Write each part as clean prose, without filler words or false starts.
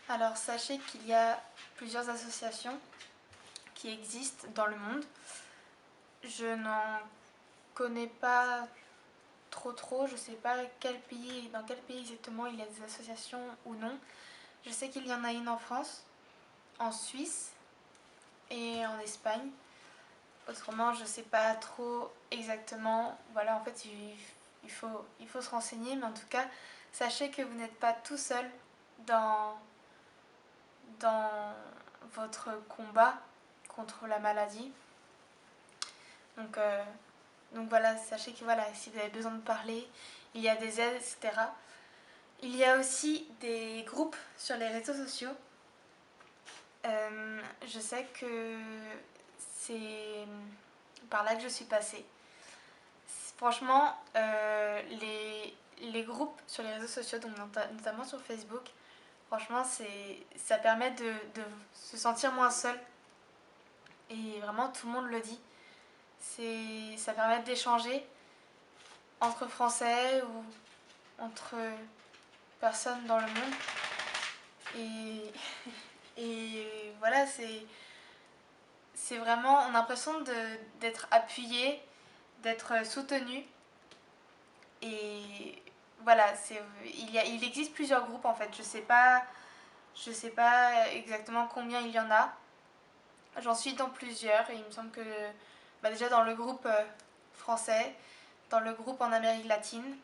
Alors sachez qu'il y a plusieurs associations qui existent dans le monde. Je n'en connais pas trop, je sais pas dans quel pays exactement il y a des associations ou non. Je sais qu'il y en a une en France, en Suisse et en Espagne. Autrement, je sais pas trop exactement. Voilà, en fait, il faut se renseigner, mais en tout cas, sachez que vous n'êtes pas tout seul dans, dans votre combat contre la maladie. Donc, euh, donc voilà, sachez que voilà, si vous avez besoin de parler, il y a des aides, etc. Il y a aussi des groupes sur les réseaux sociaux. Je sais que c'est par là que je suis passée. Franchement, les groupes sur les réseaux sociaux, donc notamment sur Facebook, franchement, ça permet de se sentir moins seul. Et vraiment, tout le monde le dit. Ça permet d'échanger entre Français ou entre personnes dans le monde. Et, et voilà, c'est vraiment, on a l'impression d'être appuyé, d'être soutenu. Et voilà, il existe plusieurs groupes en fait. Je sais pas exactement combien il y en a. J'en suis dans plusieurs et il me semble que déjà dans le groupe français, dans le groupe en Amérique latine,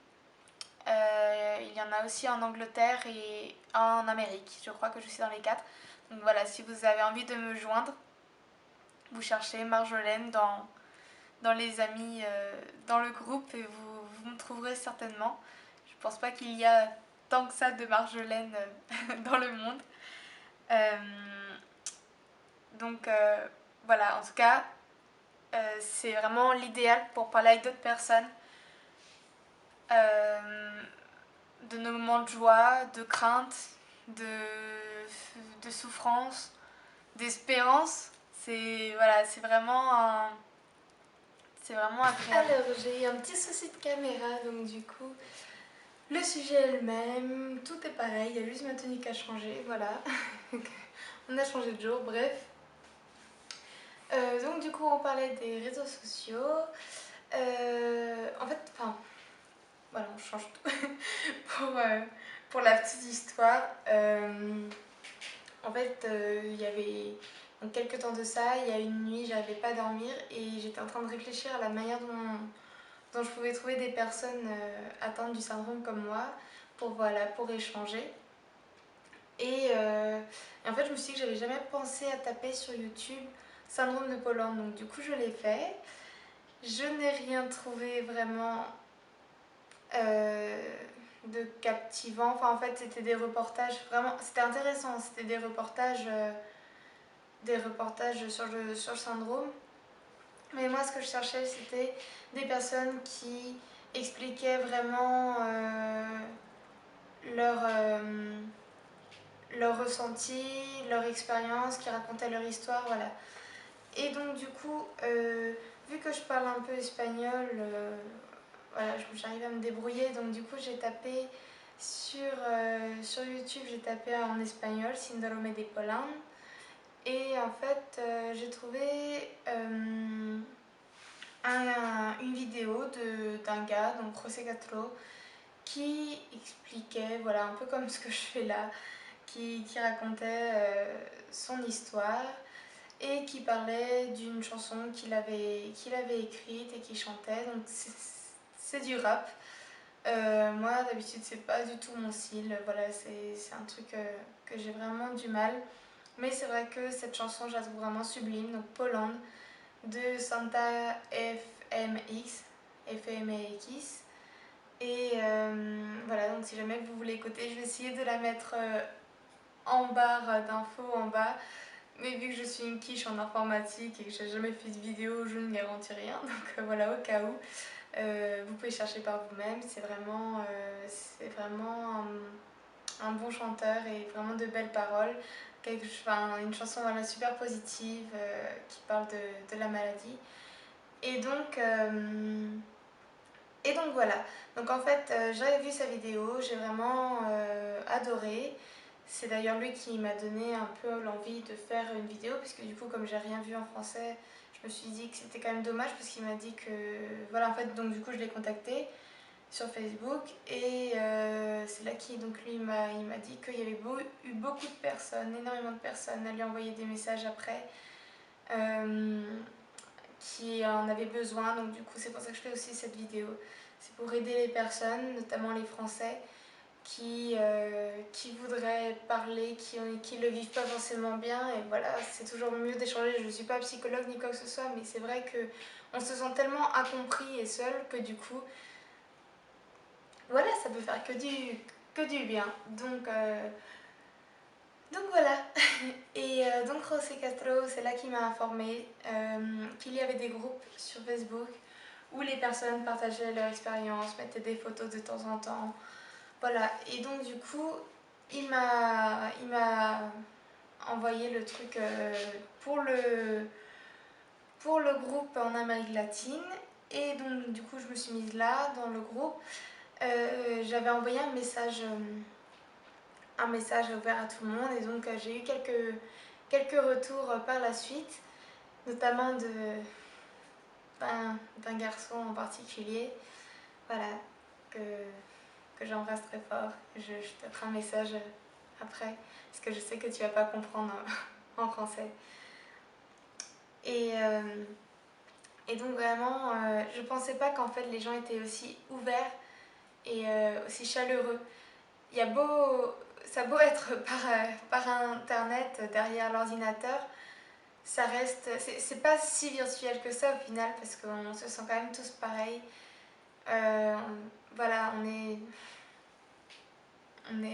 il y en a aussi en Angleterre et en Amérique. Je crois que je suis dans les quatre. Donc voilà, si vous avez envie de me joindre, vous cherchez Marjolaine dans les amis, dans le groupe et vous me trouverez certainement. Je pense pas qu'il y a tant que ça de Marjolaine dans le monde. Euh, donc voilà, en tout cas, c'est vraiment l'idéal pour parler avec d'autres personnes euh, de nos moments de joie, de crainte, de souffrance, d'espérance. C'est vraiment agréable. Alors, j'ai eu un petit souci de caméra, donc du coup, le sujet est le même, tout est pareil, il y a juste ma tenue qui a changé, voilà. On a changé de jour, bref. Donc du coup, on parlait des réseaux sociaux. En fait, enfin, voilà, on change tout. Pour la petite histoire, en fait, il y avait donc, quelques temps de ça, il y a une nuit, j'arrivais pas à dormir et j'étais en train de réfléchir à la manière dont je pouvais trouver des personnes atteintes du syndrome comme moi pour échanger. Et en fait, je me suis dit que j'avais jamais pensé à taper sur YouTube syndrome de Poland, donc du coup, je l'ai fait. Je n'ai rien trouvé vraiment de captivant. Enfin, en fait, c'était des reportages vraiment. C'était intéressant, c'était des reportages sur le syndrome. Mais moi, ce que je cherchais, c'était des personnes qui expliquaient vraiment leur, leur ressenti, leur expérience, qui racontaient leur histoire, voilà. Et donc, du coup, vu que je parle un peu espagnol, voilà, j'arrive à me débrouiller. Donc, du coup, j'ai tapé sur YouTube, j'ai tapé en espagnol Síndrome de Poland. Et en fait, j'ai trouvé une vidéo d'un gars, donc José Castro, qui expliquait, voilà, un peu comme ce que je fais là, qui racontait son histoire et qui parlait d'une chanson qu'il avait écrite et qu'il chantait. Donc c'est du rap. Moi d'habitude c'est pas du tout mon style, voilà, c'est un truc que j'ai vraiment du mal. Mais c'est vrai que cette chanson je la trouve vraiment sublime, donc Poland de Santa FMX, FMX. Et voilà, donc si jamais vous voulez écouter, je vais essayer de la mettre en barre d'infos en bas. Mais vu que je suis une quiche en informatique et que j'ai jamais fait de vidéo, je ne garantis rien. Donc voilà, au cas où, vous pouvez chercher par vous-même. C'est vraiment un bon chanteur et vraiment de belles paroles. Une chanson voilà, super positive qui parle de la maladie. Et donc, voilà. Donc en fait, j'avais vu sa vidéo, j'ai vraiment adoré. C'est d'ailleurs lui qui m'a donné un peu l'envie de faire une vidéo, puisque du coup, comme j'ai rien vu en français, je me suis dit que c'était quand même dommage, parce qu'il m'a dit que... Voilà, en fait, donc du coup, je l'ai contacté sur Facebook, et c'est là qu'il, donc lui, il m'a dit qu'il y avait eu beaucoup de personnes, énormément de personnes, à lui envoyer des messages après, qui en avaient besoin, donc du coup, c'est pour ça que je fais aussi cette vidéo. C'est pour aider les personnes, notamment les Français, qui voudraient parler, qui le vivent pas forcément bien. Et voilà, c'est toujours mieux d'échanger. Je ne suis pas psychologue ni quoi que ce soit, mais c'est vrai qu'on se sent tellement incompris et seul que du coup, voilà, ça peut faire que du bien. Donc voilà. Et donc José Castro, c'est là qu'il m'a informé qu'il y avait des groupes sur Facebook où les personnes partageaient leur expérience, mettaient des photos de temps en temps. Voilà, et donc du coup, il m'a envoyé le truc pour le groupe en Amérique latine. Et donc du coup, je me suis mise là, dans le groupe. J'avais envoyé un message ouvert à tout le monde. Et donc j'ai eu quelques retours par la suite, notamment d'un garçon en particulier. Voilà, que j'embrasse très fort. Je te ferai un message après, parce que je sais que tu vas pas comprendre en français. Et, euh, et donc vraiment, je pensais pas qu'en fait les gens étaient aussi ouverts et aussi chaleureux. Il y a ça a beau être par internet, derrière l'ordinateur, ça reste, c'est pas si virtuel que ça au final, parce qu'on se sent quand même tous pareils. Voilà, on est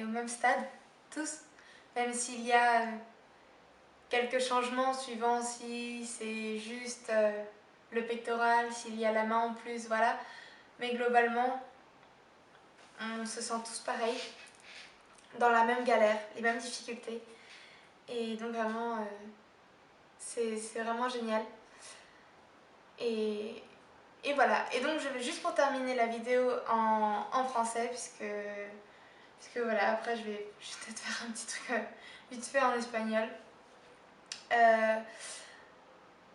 au même stade, tous, même s'il y a quelques changements suivant si c'est juste le pectoral, s'il y a la main en plus, voilà. Mais globalement, on se sent tous pareils, dans la même galère, les mêmes difficultés. Et donc vraiment, c'est vraiment génial. Et, et voilà. Et donc je vais juste pour terminer la vidéo en français, puisque voilà, après je vais peut-être faire un petit truc vite fait en espagnol.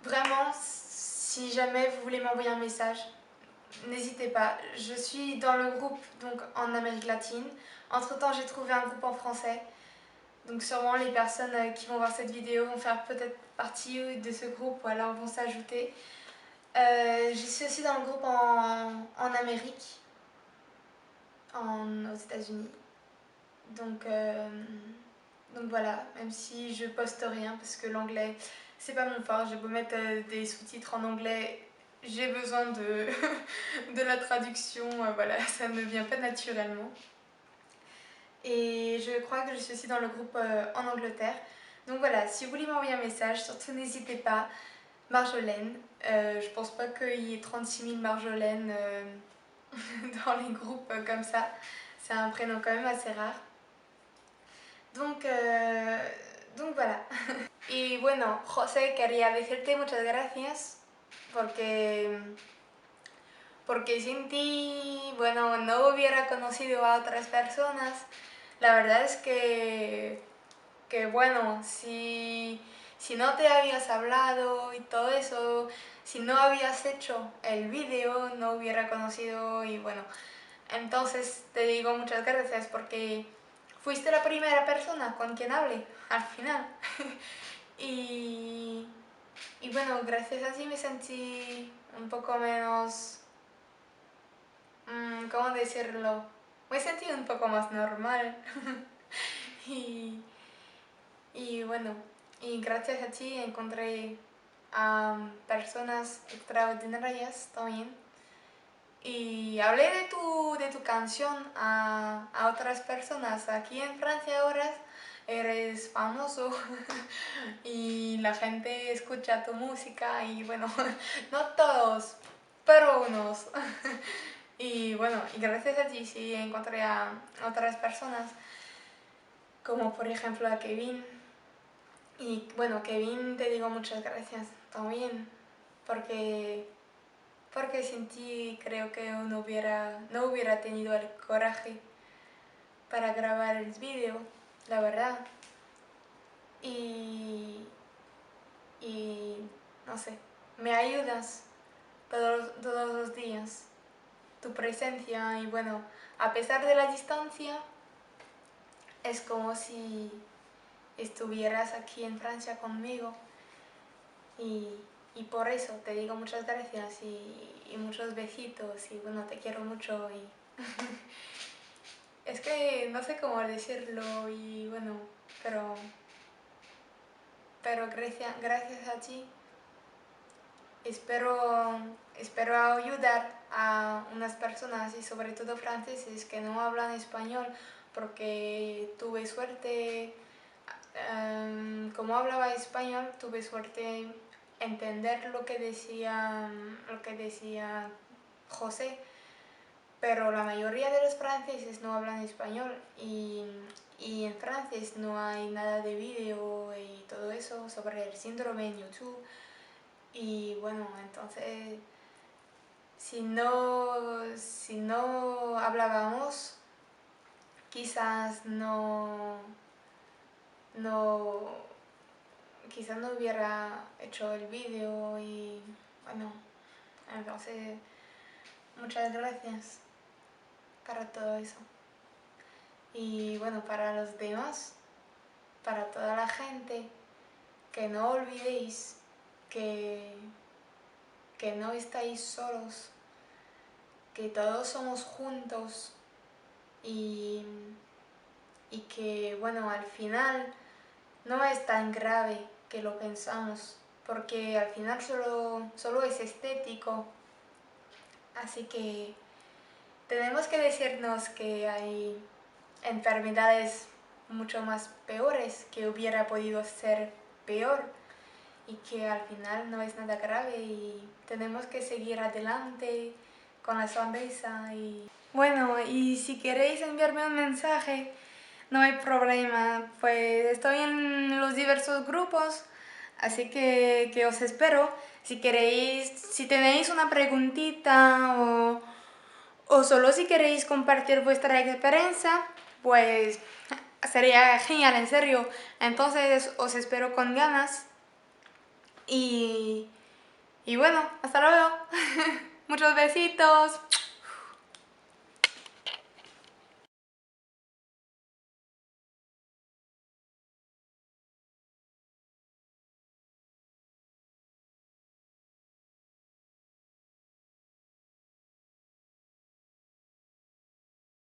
Vraiment, si jamais vous voulez m'envoyer un message, n'hésitez pas. Je suis dans le groupe donc en Amérique latine. Entre-temps, j'ai trouvé un groupe en français. Donc sûrement les personnes qui vont voir cette vidéo vont faire peut-être partie de ce groupe ou alors vont s'ajouter. Je suis aussi dans le groupe en Amérique, aux États-Unis. Donc voilà, même si je poste rien parce que l'anglais c'est pas mon fort, j'ai beau mettre des sous-titres en anglais, j'ai besoin de la traduction, voilà, ça ne vient pas naturellement. Et je crois que je suis aussi dans le groupe en Angleterre. Donc voilà, si vous voulez m'envoyer un message, surtout n'hésitez pas. Marjolaine, je pense pas qu'il y ait 36 000 Marjolaine dans les groupes comme ça. C'est un prénom quand même assez rare. Donc, donc voilà. Y bueno, José, quería decirte muchas gracias porque, porque sin ti, bueno, no hubiera conocido a otras personas. La verdad es que bueno, si no te habías hablado y todo eso, si no habías hecho el vídeo, no hubiera conocido y bueno, entonces te digo muchas gracias porque fuiste la primera persona con quien hablé al final. y, y bueno, gracias a ti me sentí un poco menos, ¿cómo decirlo? Me sentí un poco más normal. y, y bueno, y gracias a ti encontré a personas extraordinarias también. Y hablé de tu canción a otras personas. Aquí en Francia ahora eres famoso y la gente escucha tu música y bueno, no todos, pero unos. Y bueno, y gracias a ti sí encontré a otras personas, como por ejemplo a Kevin. Y bueno, Kevin, te digo muchas gracias también, porque sin ti creo que no hubiera tenido el coraje para grabar el vídeo. la verdad. Y, y no sé, me ayudas todos los días. Tu presencia y bueno, a pesar de la distancia, es como si estuvieras aquí en Francia conmigo y, y por eso te digo muchas gracias y muchos besitos y bueno, te quiero mucho y es que no sé cómo decirlo y bueno, pero, pero gracias a ti espero ayudar a unas personas y sobre todo franceses que no hablan español porque tuve suerte, como hablaba español, tuve suerte entender lo que decía José, pero la mayoría de los franceses no hablan español y en francés no hay nada de vídeo y todo eso sobre el síndrome en YouTube. Y bueno, entonces, si no hablábamos, quizás no, quizás no hubiera hecho el vídeo y bueno, entonces, muchas gracias para todo eso. Y bueno, para los demás, para toda la gente, que no olvidéis que, que no estáis solos, que todos somos juntos y, y que bueno, al final no es tan grave que lo pensamos, porque al final solo es estético, así que tenemos que decirnos que hay enfermedades mucho más peores, que hubiera podido ser peor y que al final no es nada grave y tenemos que seguir adelante con la sonrisa y bueno, y si queréis enviarme un mensaje, no hay problema, pues estoy en los diversos grupos, así que os espero. Si queréis, si tenéis una preguntita o solo si queréis compartir vuestra experiencia, pues sería genial, en serio. Entonces os espero con ganas y, y bueno, hasta luego. Muchos besitos.